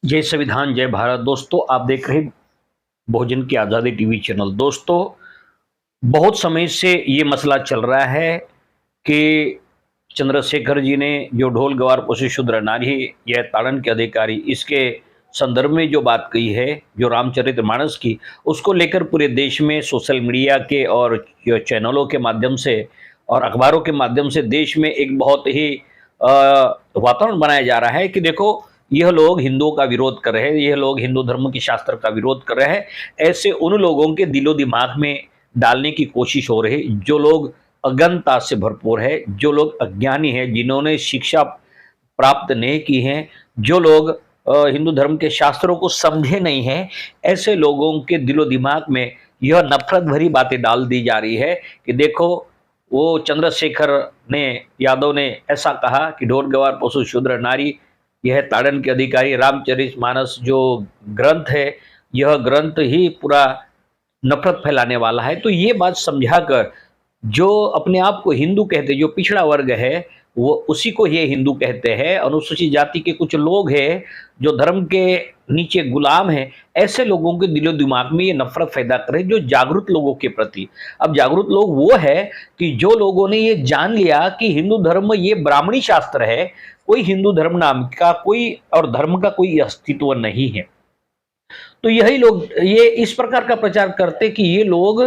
जय संविधान जय भारत। दोस्तों, आप देख रहे हैं बहुजन की आज़ादी टीवी चैनल। दोस्तों, बहुत समय से ये मसला चल रहा है कि चंद्रशेखर जी ने जो ढोल गवार पोषित शूद्र नारी यह ताड़न के अधिकारी, इसके संदर्भ में जो बात कही है, जो रामचरितमानस की, उसको लेकर पूरे देश में सोशल मीडिया के और जो चैनलों के माध्यम से और अखबारों के माध्यम से देश में एक बहुत ही वातावरण बनाया जा रहा है कि देखो, यह लोग हिंदुओं का विरोध कर रहे हैं, यह लोग हिंदू धर्म की शास्त्र का विरोध कर रहे हैं। ऐसे उन लोगों के दिलो दिमाग में डालने की कोशिश हो रही है जो लोग अज्ञानता से भरपूर है, जो लोग अज्ञानी हैं, जिन्होंने शिक्षा प्राप्त नहीं की है, जो लोग हिंदू धर्म के शास्त्रों को समझे नहीं हैं। ऐसे लोगों के दिलो दिमाग में यह नफरत भरी बातें डाल दी जा रही है कि देखो, वो चंद्रशेखर ने यादव ने ऐसा कहा कि ढोल गवार पशु शूद्र नारी यह ताड़न के अधिकारी। रामचरितमानस जो ग्रंथ है, यह ग्रंथ ही पूरा नफरत फैलाने वाला है। तो ये बात समझाकर, जो अपने आप को हिंदू कहते, जो पिछड़ा वर्ग है, वो उसी को ये हिंदू कहते हैं। अनुसूचित जाति के कुछ लोग हैं जो धर्म के नीचे गुलाम हैं, ऐसे लोगों के दिलो दिमाग में ये नफरत पैदा करे जो जागरूक लोगों के प्रति। अब जागरूक लोग वो है कि जो लोगों ने ये जान लिया कि हिंदू धर्म ये ब्राह्मणी शास्त्र है, कोई हिंदू धर्म नाम का कोई और धर्म का कोई अस्तित्व नहीं है। तो यही लोग ये इस प्रकार का प्रचार करते कि ये लोग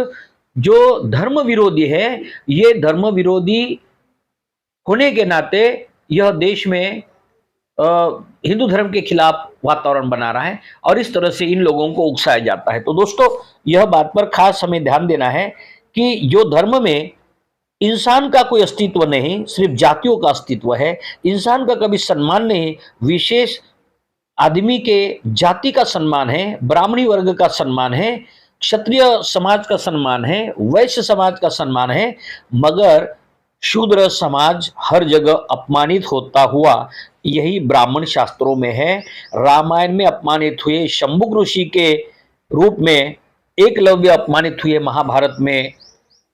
जो धर्म विरोधी है, ये धर्म विरोधी होने के नाते यह देश में हिंदू धर्म के खिलाफ वातावरण बना रहा है और इस तरह से इन लोगों को उकसाया जाता है। तो दोस्तों, यह बात पर खास हमें ध्यान देना है कि जो धर्म में इंसान का कोई अस्तित्व नहीं, सिर्फ जातियों का अस्तित्व है, इंसान का कभी सम्मान नहीं, विशेष आदमी के जाति का सम्मान है, ब्राह्मणी वर्ग का सम्मान है, क्षत्रिय समाज का सम्मान है, वैश्य समाज का सम्मान है, मगर शूद्र समाज हर जगह अपमानित होता हुआ यही ब्राह्मण शास्त्रों में है। रामायण में अपमानित हुए शंभुक ऋषि के रूप में, एकलव्य अपमानित हुए महाभारत में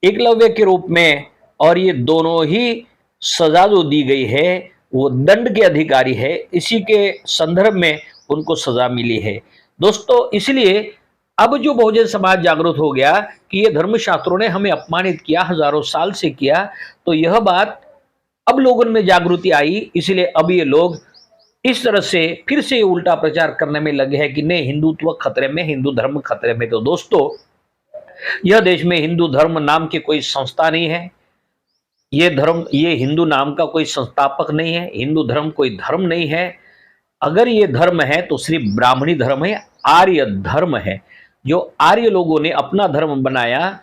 एकलव्य के रूप में, और ये दोनों ही सजा जो दी गई है वो दंड के अधिकारी है। इसी के संदर्भ में उनको सजा मिली है। दोस्तों, इसलिए अब जो बहुजन समाज जागरूक हो गया कि ये धर्मशास्त्रों ने हमें अपमानित किया, हजारों साल से किया, तो यह बात अब लोगों में जागृति आई। इसलिए अब ये लोग इस तरह से फिर से उल्टा प्रचार करने में लगे हैं कि नहीं, हिंदुत्व खतरे में, हिंदू धर्म खतरे में। तो दोस्तों, यह देश में हिंदू धर्म नाम की कोई संस्था नहीं है। ये हिंदू नाम का कोई संस्थापक नहीं है। हिंदू धर्म कोई धर्म नहीं है। अगर ये धर्म है तो सिर्फ ब्राह्मणी धर्म है, आर्य धर्म है। जो आर्य लोगों ने अपना धर्म बनाया,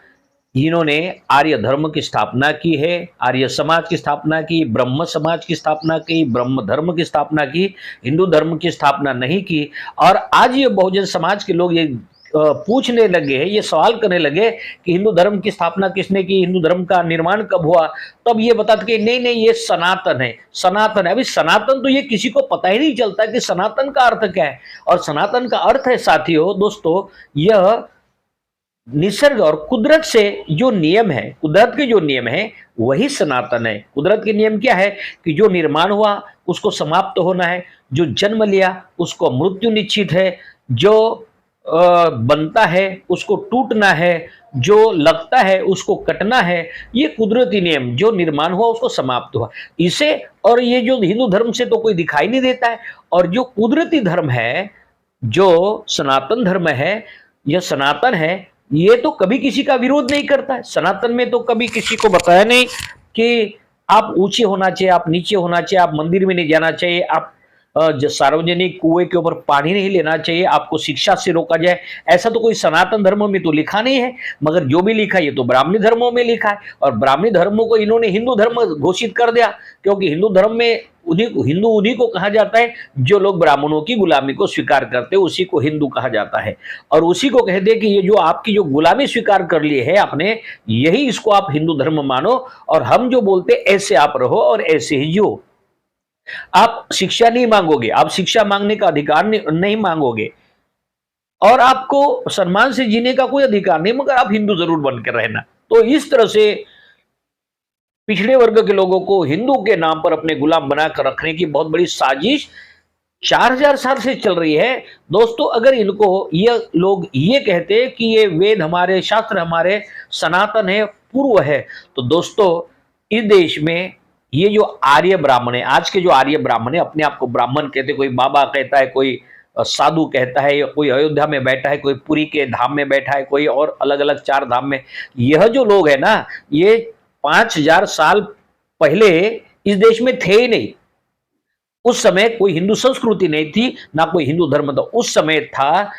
इन्होंने आर्य धर्म की स्थापना की है, आर्य समाज की स्थापना की, ब्रह्म समाज की स्थापना की, ब्रह्म धर्म की स्थापना की, हिंदू धर्म की स्थापना नहीं की। और आज ये बहुजन समाज के लोग ये पूछने लगे हैं, ये सवाल करने लगे कि हिंदू धर्म की स्थापना किसने की, हिंदू धर्म का निर्माण कब हुआ, तब ये बताते कि नहीं नहीं, ये सनातन है, सनातन है। अभी सनातन तो ये किसी को पता ही नहीं चलता कि सनातन का अर्थ क्या है। और सनातन का अर्थ है साथियों, दोस्तों, यह निसर्ग और कुदरत से जो नियम है, कुदरत के जो नियम है वही सनातन है। कुदरत के नियम क्या है कि जो निर्माण हुआ उसको समाप्त होना है, जो जन्म लिया उसको मृत्यु निश्चित है, जो बनता है उसको टूटना है, जो लगता है उसको कटना है। ये कुदरती नियम, जो निर्माण हुआ उसको समाप्त हुआ इसे। और ये जो हिंदू धर्म से तो कोई दिखाई नहीं देता है। और जो कुदरती धर्म है, जो सनातन धर्म है, यह सनातन है, ये तो कभी किसी का विरोध नहीं करता है। सनातन में तो कभी किसी को बताया नहीं कि आप ऊंचे होना चाहिए, आप नीचे होना चाहिए, आप मंदिर में नहीं जाना चाहिए, आप सार्वजनिक कुएं के ऊपर पानी नहीं लेना चाहिए, आपको शिक्षा से रोका जाए। ऐसा तो कोई सनातन धर्म में तो लिखा नहीं है। मगर जो भी लिखा है ये तो ब्राह्मणी धर्मों में लिखा है। और ब्राह्मणी धर्मों को इन्होंने हिंदू धर्म घोषित कर दिया, क्योंकि हिंदू धर्म में उन्हीं को कहा जाता है जो लोग ब्राह्मणों की गुलामी को स्वीकार करते हैं, उसी को हिंदू कहा जाता है। और उसी को कहते हैं कि ये जो आपकी जो गुलामी स्वीकार कर लिए है आपने, यही इसको आप हिंदू धर्म मानो। और हम जो बोलते ऐसे आप रहो और ऐसे ही जियो। आप शिक्षा नहीं मांगोगे, आप शिक्षा मांगने का अधिकार नहीं मांगोगे, और आपको सम्मान से जीने का कोई अधिकार नहीं, मगर आप हिंदू जरूर बनकर रहना। तो इस तरह से पिछड़े वर्ग के लोगों को हिंदू के नाम पर अपने गुलाम बनाकर रखने की बहुत बड़ी साजिश 4000 साल से चल रही है। दोस्तों अगर इनको ये लोग ये कहते कि ये वेद हमारे, शास्त्र हमारे सनातन है, पूर्व है, तो दोस्तों इस देश में ये जो आर्य ब्राह्मण है, आज के जो आर्य ब्राह्मण है, अपने आप को ब्राह्मण कहते, कोई बाबा कहता है, कोई साधु कहता है, या कोई अयोध्या में बैठा है, कोई पुरी के धाम में बैठा है, कोई और अलग अलग 4 धाम में, यह जो लोग है ना, ये 5000 साल पहले इस देश में थे ही नहीं। उस समय कोई हिंदू संस्कृति नहीं थी, ना कोई हिंदू धर्म था। उस समय था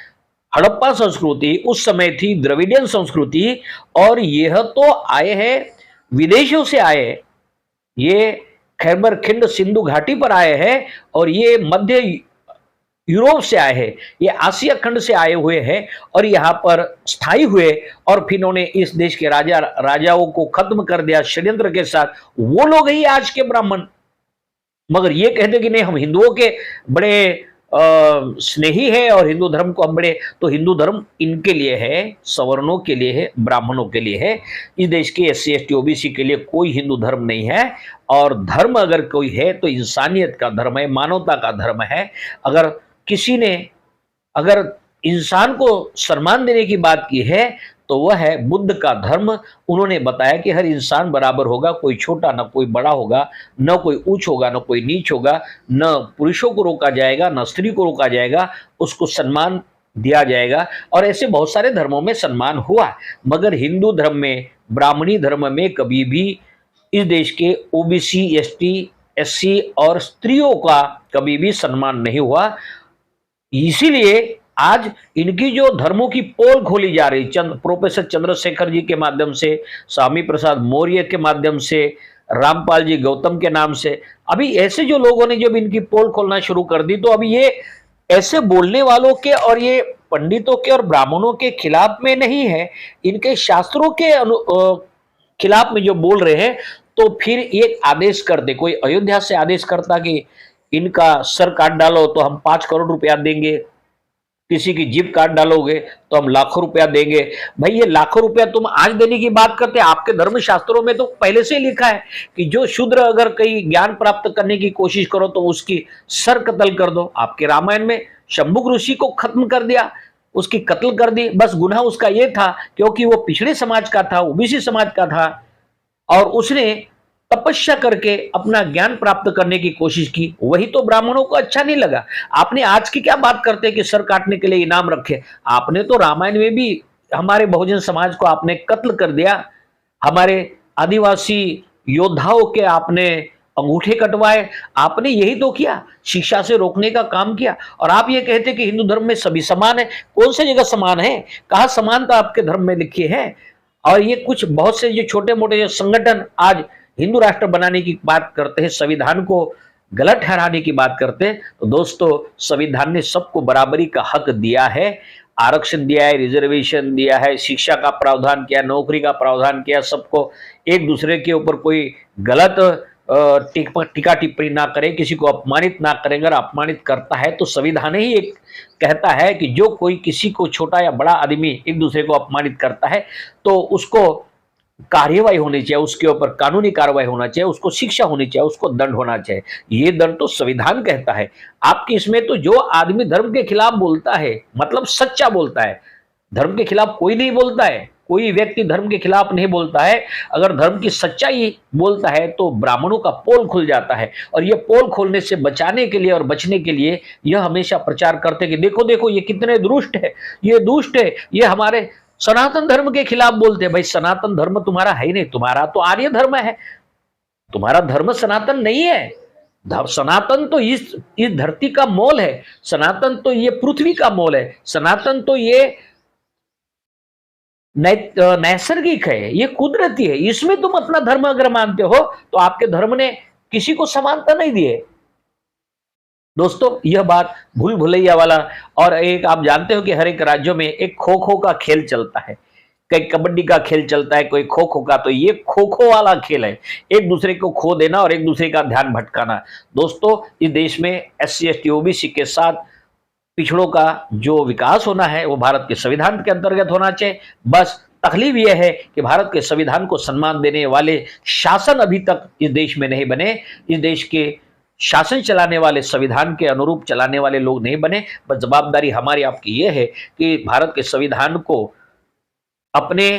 हड़प्पा संस्कृति, उस समय थी द्रविडियन संस्कृति, और यह तो आए हैं विदेशों से आए हैं, ये खैबर खिंड सिंधु घाटी पर आए हैं, और ये मध्य यूरोप से आए हैं, ये आसिया खंड से आए हुए हैं, और यहाँ पर स्थायी हुए, और फिर इन्होंने इस देश के राजाओं को खत्म कर दिया षड्यंत्र के साथ। वो लोग ही आज के ब्राह्मण। मगर ये कहते कि नहीं, हम हिंदुओं के बड़े स्नेही है और हिंदू धर्म को हम बड़े, तो हिंदू धर्म इनके लिए है, सवर्णों के लिए है, ब्राह्मणों के लिए है। इस देश के SC ST OBC के लिए कोई हिंदू धर्म नहीं है। और धर्म अगर कोई है तो इंसानियत का धर्म है, मानवता का धर्म है। अगर किसी ने अगर इंसान को सम्मान देने की बात की है तो वह है बुद्ध का धर्म। उन्होंने बताया कि हर इंसान बराबर होगा, कोई छोटा न कोई बड़ा होगा, न कोई ऊंच होगा न कोई नीच होगा, न पुरुषों को रोका जाएगा न स्त्री को रोका जाएगा, उसको सम्मान दिया जाएगा। और ऐसे बहुत सारे धर्मों में सम्मान हुआ, मगर हिंदू धर्म में, ब्राह्मणी धर्म में कभी भी इस देश के OBC ST SC और स्त्रियों का कभी भी सम्मान नहीं हुआ। इसीलिए आज इनकी जो धर्मों की पोल खोली जा रही, प्रोफेसर चंद्रशेखर जी के माध्यम से, स्वामी प्रसाद मौर्य के माध्यम से, रामपाल जी गौतम के नाम से, अभी ऐसे जो लोगों ने जब इनकी पोल खोलना शुरू कर दी, तो अभी ये ऐसे बोलने वालों के और ये पंडितों के और ब्राह्मणों के खिलाफ में नहीं है, इनके शास्त्रों के खिलाफ में जो बोल रहे हैं। तो फिर एक आदेश कर दे, कोई अयोध्या से आदेश करता कि इनका सर काट डालो तो हम 5 करोड़ रुपया देंगे, किसी की जीभ काट डालोगे तो हम लाखों रुपया देंगे। भाई ये लाखों रुपया तुम आज देने की बात करते हैं, आपके धर्म शास्त्रों में तो पहले से लिखा है कि जो शूद्र अगर कहीं ज्ञान प्राप्त करने की कोशिश करो तो उसकी सर कत्ल कर दो। आपके रामायण में शंभुक ऋषि को खत्म कर दिया, उसकी कत्ल कर दी। बस गुनाह उसका ये था क्योंकि वो पिछड़े समाज का था, OBC समाज का था, और उसने तपस्या करके अपना ज्ञान प्राप्त करने की कोशिश की। वही तो ब्राह्मणों को अच्छा नहीं लगा। आपने आज की क्या बात करते हैं कि सर काटने के लिए इनाम रखे? आपने तो रामायण में भी हमारे बहुजन समाज को आपने कत्ल कर दिया, हमारे आदिवासी योद्धाओं के आपने अंगूठे कटवाए, आपने यही तो किया, शिक्षा से रोकने का काम किया। और आप ये कहते कि हिंदू धर्म में सभी समान है। कौन सी जगह समान है? कहाँ समानता आपके धर्म में लिखी है? और ये कुछ बहुत से जो छोटे मोटे जो संगठन आज हिंदू राष्ट्र बनाने की बात करते हैं, संविधान को गलत ठहराने की बात करते हैं, तो दोस्तों संविधान ने सबको बराबरी का हक दिया है, आरक्षण दिया है, रिजर्वेशन दिया है, शिक्षा का प्रावधान किया, नौकरी का प्रावधान किया। सबको एक दूसरे के ऊपर कोई गलत टीका टिप्पणी ना करे, किसी को अपमानित ना करे। अगर अपमानित करता है तो संविधान ही एक कहता है कि जो कोई किसी को, छोटा या बड़ा आदमी एक दूसरे को अपमानित करता है तो उसको कार्यवाही होनी चाहिए, उसके ऊपर कानूनी कार्रवाई होना चाहिए, उसको शिक्षा होनी चाहिए, उसको दंड होना चाहिए। ये दंड तो संविधान कहता है। आपकी इसमें तो जो आदमी धर्म के खिलाफ बोलता है, मतलब सच्चा बोलता है, धर्म के खिलाफ कोई नहीं बोलता है, कोई व्यक्ति धर्म के खिलाफ नहीं बोलता है। अगर धर्म की सच्चाई बोलता है तो ब्राह्मणों का पोल खुल जाता है। और ये पोल खोलने से बचाने के लिए और बचने के लिए यह हमेशा प्रचार करते कि देखो देखो ये कितने दुष्ट है, ये दुष्ट है, ये हमारे सनातन धर्म के खिलाफ बोलते हैं। भाई सनातन धर्म तुम्हारा है ही नहीं, तुम्हारा तो आर्य धर्म है, तुम्हारा धर्म सनातन नहीं है। सनातन तो इस धरती का मोल है, सनातन तो ये पृथ्वी का मोल है, सनातन तो ये नैसर्गिक है, ये कुदरती है। इसमें तुम अपना धर्म अगर मानते हो तो आपके धर्म ने किसी को समानता नहीं दी है। दोस्तों यह बात भूल भुलैया वाला, और एक आप जानते हो कि हर एक राज्यों में एक खो खो का खेल चलता है, कई कबड्डी का खेल चलता है, कोई खो खो का। तो ये खो खो वाला खेल है, एक दूसरे को खो देना और एक दूसरे का ध्यान भटकाना। दोस्तों इस देश में SC ST OBC के साथ पिछड़ों का जो विकास होना है वो भारत के संविधान के अंतर्गत होना चाहिए। बस तकलीफ यह है कि भारत के संविधान को सम्मान देने वाले शासन अभी तक इस देश में नहीं बने। इस देश के शासन चलाने वाले, संविधान के अनुरूप चलाने वाले लोग नहीं बने। बस जवाबदारी हमारी आपकी ये है कि भारत के संविधान को अपने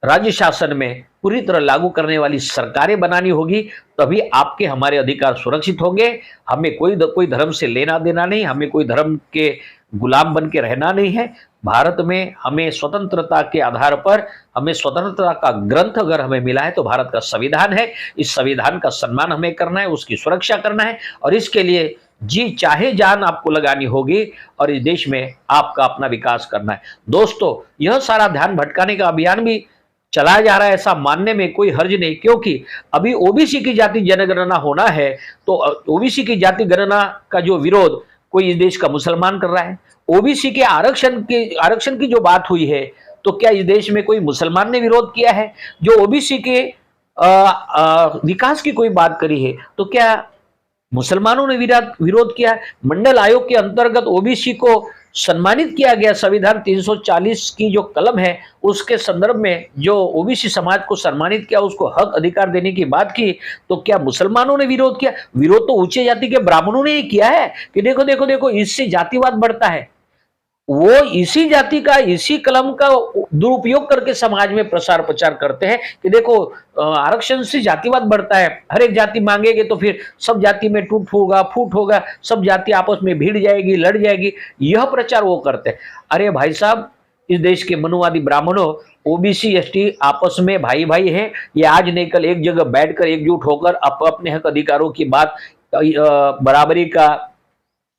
राज्य शासन में पूरी तरह लागू करने वाली सरकारें बनानी होगी, तभी आपके हमारे अधिकार सुरक्षित होंगे। हमें कोई धर्म से लेना देना नहीं, हमें कोई धर्म के गुलाम बन के रहना नहीं है। भारत में हमें स्वतंत्रता के आधार पर, हमें स्वतंत्रता का ग्रंथ अगर हमें मिला है तो भारत का संविधान है। इस संविधान का सम्मान हमें करना है, उसकी सुरक्षा करना है, और इसके लिए जी चाहे जान आपको लगानी होगी और इस देश में आपका अपना विकास करना है। दोस्तों, यह सारा ध्यान भटकाने का अभियान भी चलाया जा रहा है, ऐसा मानने में कोई हर्ज नहीं, क्योंकि अभी ओबीसी की जाति जनगणना होना है, तो ओबीसी की जाति गणना का जो विरोध कोई इस देश का मुसलमान कर रहा है। ओबीसी के आरक्षण की जो बात हुई है, तो क्या इस देश में कोई मुसलमान ने विरोध किया है? जो ओबीसी के विकास की कोई बात करी है, तो क्या मुसलमानों ने विरोध किया? मंडल आयोग के अंतर्गत ओबीसी को सम्मानित किया गया। संविधान 340 की जो कलम है, उसके संदर्भ में जो ओबीसी समाज को सम्मानित किया, उसको हक अधिकार देने की बात की, तो क्या मुसलमानों ने विरोध किया? विरोध तो उच्च जाति के ब्राह्मणों ने ही किया है कि देखो देखो देखो, इससे जातिवाद बढ़ता है। वो इसी जाति का, इसी कलम का दुरुपयोग करके समाज में प्रसार प्रचार करते हैं कि देखो आरक्षण से जातिवाद बढ़ता है, हर एक जाति मांगेगे तो फिर सब जाति में टूट होगा, फूट होगा, सब जाति आपस में भिड़ जाएगी, लड़ जाएगी, यह प्रचार वो करते हैं। अरे भाई साहब, इस देश के मनुवादी ब्राह्मणों, ओबीसी एसटी आपस में भाई भाई हैं। ये आज नहीं कल एक जगह बैठकर एकजुट होकर अपने हक अधिकारों की बात, बराबरी का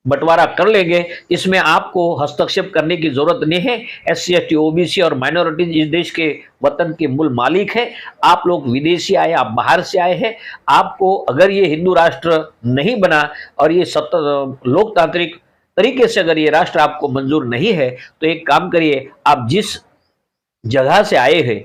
बंटवारा कर लेंगे। इसमें आपको हस्तक्षेप करने की जरूरत नहीं है। एससी एसटी ओबीसी और माइनॉरिटीज इस देश के वतन के मूल मालिक है। आप लोग विदेशी आए, आप बाहर से आए हैं। आपको अगर ये हिंदू राष्ट्र नहीं बना और ये लोकतांत्रिक तरीके से अगर ये राष्ट्र आपको मंजूर नहीं है, तो एक काम करिए, आप जिस जगह से आए हैं,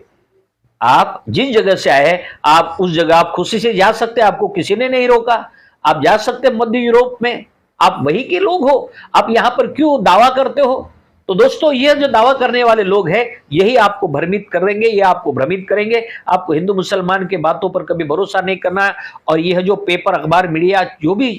आप जिस जगह से आए हैं, आप उस जगह आप खुशी से जा सकते हैं, आपको किसी ने नहीं रोका। आप जा सकते हैं मध्य यूरोप में, आप वहीं के लोग हो, आप यहां पर क्यों दावा करते हो? तो दोस्तों, ये जो दावा करने वाले लोग हैं, यही आपको भ्रमित करेंगे, ये आपको भ्रमित करेंगे। आपको हिंदू मुसलमान के बातों पर कभी भरोसा नहीं करना है। और यह जो पेपर, अखबार, मीडिया जो भी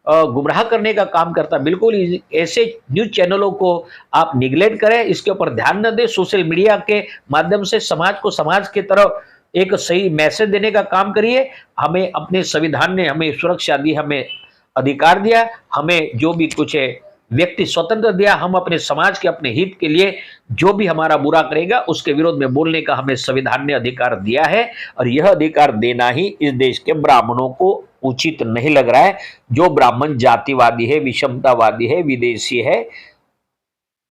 गुमराह करने का काम करता है, बिल्कुल ऐसे न्यूज चैनलों को आप निगलेक्ट करें, इसके ऊपर ध्यान न दें। सोशल मीडिया के माध्यम से समाज को समाज की तरफ एक सही मैसेज देने का काम करिए। हमें अपने संविधान ने हमें सुरक्षा दी, हमें अधिकार दिया, हमें जो भी कुछ है व्यक्ति स्वतंत्र दिया। हम अपने समाज के, अपने हित के लिए जो भी हमारा बुरा करेगा उसके विरोध में बोलने का हमें संविधान ने अधिकार दिया है, और यह अधिकार देना ही इस देश के ब्राह्मणों को उचित नहीं लग रहा है। जो ब्राह्मण जातिवादी है, विषमतावादी है, विदेशी है,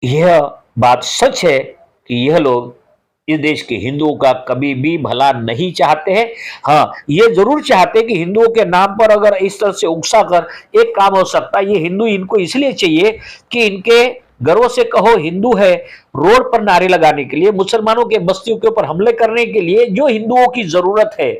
यह बात सच है कि यह लोग इस देश के हिंदुओं का कभी भी भला नहीं चाहते हैं। हाँ, ये जरूर चाहते हैं कि हिंदुओं के नाम पर अगर इस तरह से उकसा कर एक काम हो सकता है। ये हिंदू इनको इसलिए चाहिए कि इनके गर्व से कहो हिंदू है, रोड पर नारे लगाने के लिए, मुसलमानों के बस्तियों के ऊपर हमले करने के लिए जो हिंदुओं की जरूरत है,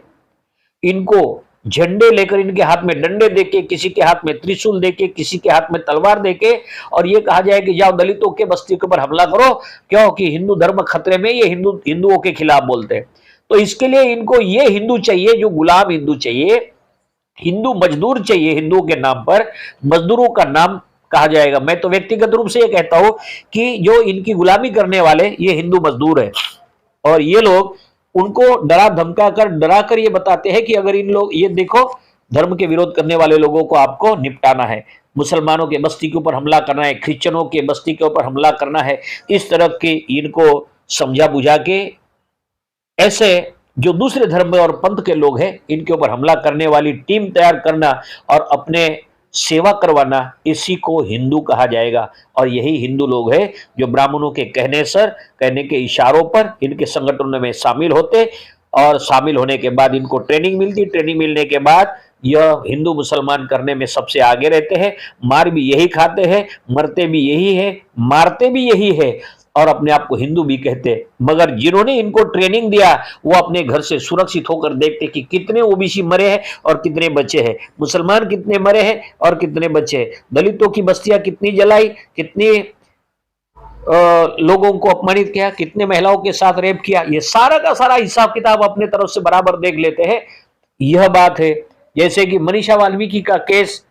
इनको झंडे लेकर, इनके हाथ में डंडे देके, किसी के हाथ में त्रिशूल देके, किसी के हाथ में तलवार देके, और ये कहा जाए कि जाओ दलितों के बस्ती के ऊपर हमला करो, क्योंकि हिंदू धर्म खतरे में, ये हिंदुओं के खिलाफ बोलते हैं। तो इसके लिए इनको ये हिंदू चाहिए, जो गुलाम हिंदू चाहिए, हिंदू मजदूर चाहिए। हिंदुओं के नाम पर मजदूरों का नाम कहा जाएगा। मैं तो व्यक्तिगत रूप से ये कहता हूं कि जो इनकी गुलामी करने वाले ये हिंदू मजदूर है, और ये लोग उनको डरा कर ये बताते हैं कि अगर इन लोग, ये देखो, धर्म के विरोध करने वाले लोगों को आपको निपटाना है, मुसलमानों के बस्ती के ऊपर हमला करना है, क्रिश्चियनों के बस्ती के ऊपर हमला करना है, इस तरह के इनको समझा बुझा के ऐसे जो दूसरे धर्म और पंथ के लोग हैं, इनके ऊपर हमला करने वाली टीम तैयार करना और अपने सेवा करवाना, इसी को हिंदू कहा जाएगा। और यही हिंदू लोग हैं जो ब्राह्मणों के कहने के इशारों पर इनके संगठनों में शामिल होते, और शामिल होने के बाद इनको ट्रेनिंग मिलती। ट्रेनिंग मिलने के बाद यह हिंदू मुसलमान करने में सबसे आगे रहते हैं। मार भी यही खाते हैं, मरते भी यही है, मारते भी यही है, और अपने आप को हिंदू भी कहते हैं। मगर जिन्होंने इनको ट्रेनिंग दिया, वो अपने घर से सुरक्षित होकर देखते कि कितने ओबीसी मरे हैं और कितने बचे हैं, मुसलमान कितने मरे हैं और कितने बचे हैं, दलितों की बस्तियां कितनी जलाई, कितनी लोगों को अपमानित किया, कितने महिलाओं के साथ रेप किया, ये सारा का सारा हिसाब किताब अपने तरफ से बराबर देख लेते हैं। यह बात है। जैसे कि मनीषा वाल्मीकि का केस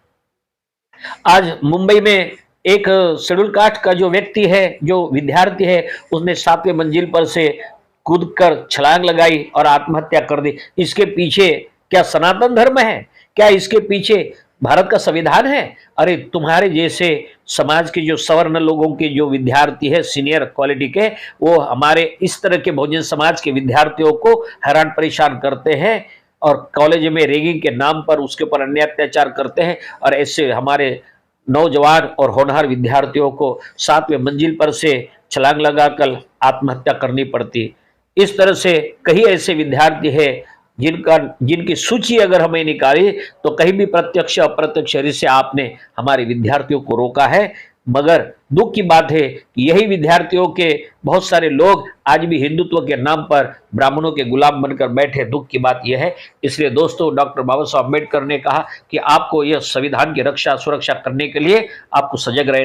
आज मुंबई में एक शेड्यूल कास्ट का जो व्यक्ति है, जो विद्यार्थी है, उसने 7वें मंजिल पर से कूदकर छलांग लगाई और आत्महत्या कर दी। इसके पीछे क्या सनातन धर्म है? क्या इसके पीछे भारत का संविधान है? अरे तुम्हारे जैसे समाज के जो सवर्ण लोगों के जो विद्यार्थी है, सीनियर क्वालिटी के, वो हमारे इस तरह के बहुजन समाज के विद्यार्थियों को हैरान परेशान करते हैं और कॉलेज में रैगिंग के नाम पर उसके ऊपर अन्य अत्याचार करते हैं। और ऐसे हमारे नौजवान और होनहार विद्यार्थियों को 7वें मंजिल पर से छलांग लगाकर आत्महत्या करनी पड़ती। इस तरह से कई ऐसे विद्यार्थी हैं जिनकी सूची अगर हमें निकाली तो कहीं भी प्रत्यक्ष अप्रत्यक्ष रूप से आपने हमारे विद्यार्थियों को रोका है। मगर दुख की बात है कि यही विद्यार्थियों के बहुत सारे लोग आज भी हिंदुत्व के नाम पर ब्राह्मणों के गुलाम बनकर बैठे। दुख की बात यह है। इसलिए दोस्तों, डॉक्टर बाबा साहब अम्बेडकर ने कहा कि आपको यह संविधान की रक्षा सुरक्षा करने के लिए आपको सजग रहना